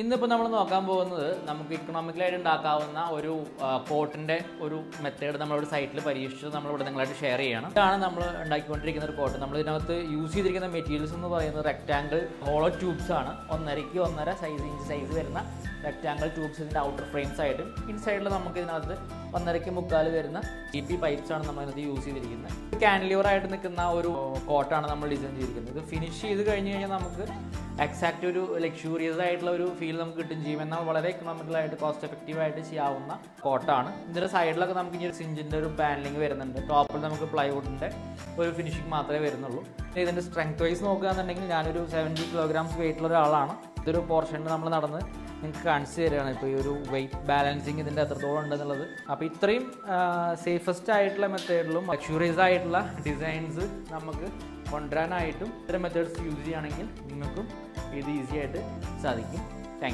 ഇന്നിപ്പോൾ നമ്മൾ നോക്കാൻ പോകുന്നത് നമുക്ക് ഇക്കണോമിക്കലായിട്ട് ഉണ്ടാക്കാവുന്ന ഒരു കോട്ടിൻ്റെ ഒരു മെത്തേഡ് നമ്മളിവിടെ സൈറ്റിൽ പരീക്ഷിച്ച് നമ്മളിവിടെ നിങ്ങളായിട്ട് ഷെയർ ചെയ്യണം. ഇതാണ് നമ്മൾ ഉണ്ടാക്കിക്കൊണ്ടിരിക്കുന്ന ഒരു കോട്ട്. നമ്മൾ ഇതിനകത്ത് യൂസ് ചെയ്തിരിക്കുന്ന മെറ്റീരിയൽസ് എന്ന് പറയുന്നത് റെക്റ്റാങ്കിൾ ഹോളോ ട്യൂബ്സ് ആണ്. 1.5 ഇഞ്ച് സൈസ് വരുന്ന റെക്റ്റാങ്കിൾ ട്യൂബ്സ് ഇതിൻ്റെ ഔട്ടർ ഫ്രെയിംസ് ആയിട്ടും ഇൻസൈഡിൽ നമുക്ക് ഇതിനകത്ത് 1.5 വരുന്ന GP പൈപ്സ് ആണ് നമ്മൾ ഇതിനകത്ത് യൂസ് ചെയ്തിരിക്കുന്നത്. കാൻഡിലിവർ ആയിട്ട് നിൽക്കുന്ന ഒരു കോട്ടാണ് നമ്മൾ ഡിസൈൻ ചെയ്തിരിക്കുന്നത്. ഇത് ഫിനിഷ് ചെയ്ത് കഴിഞ്ഞ് കഴിഞ്ഞാൽ നമുക്ക് എക്സാക്റ്റ് ഒരു ലക്ഷൂറിയസ് ആയിട്ടുള്ള ഒരു ഫീൽ നമുക്ക് കിട്ടും ചെയ്യും. എന്നാൽ വളരെ എക്കണോമിക്കലായിട്ട് കോസ്റ്റ് എഫക്റ്റീവായിട്ട് ചെയ്യാവുന്ന കോട്ടാണ്. ഇതിൻ്റെ സൈഡിലൊക്കെ നമുക്ക് ഇനി ഒരു സിഞ്ചിൻ്റെ ഒരു പാനലിംഗ് വരുന്നുണ്ട്. ടോപ്പിൽ നമുക്ക് പ്ലൈവുഡിൻ്റെ ഒരു ഫിനിഷിംഗ് മാത്രമേ വരുന്നുള്ളൂ. ഇതിൻ്റെ സ്ട്രെങ്ത് വൈസ് നോക്കുകയാണെന്നുണ്ടെങ്കിൽ ഞാനൊരു 70 kilograms വെയിറ്റുള്ള ഒരാളാണ്. ഇതൊരു പോർഷനിൽ നമ്മൾ നടന്ന് നിങ്ങൾക്ക് കാണിച്ചു തരികയാണ് ഇപ്പോൾ ഈ ഒരു വെയിറ്റ് ബാലൻസിങ് ഇതിൻ്റെ എത്രത്തോളം ഉണ്ടെന്നുള്ളത്. അപ്പോൾ ഇത്രയും സേഫസ്റ്റ് ആയിട്ടുള്ള മെത്തേഡിലും ലക്ഷൂറിയസ് ആയിട്ടുള്ള ഡിസൈൻസ് നമുക്ക് കൊണ്ടുവരാനായിട്ടും ഇത്തരം മെത്തേഡ്സ് യൂസ് ചെയ്യുകയാണെങ്കിൽ നിങ്ങൾക്കും ഇത് ഈസി ആയിട്ട് സാധിക്കും.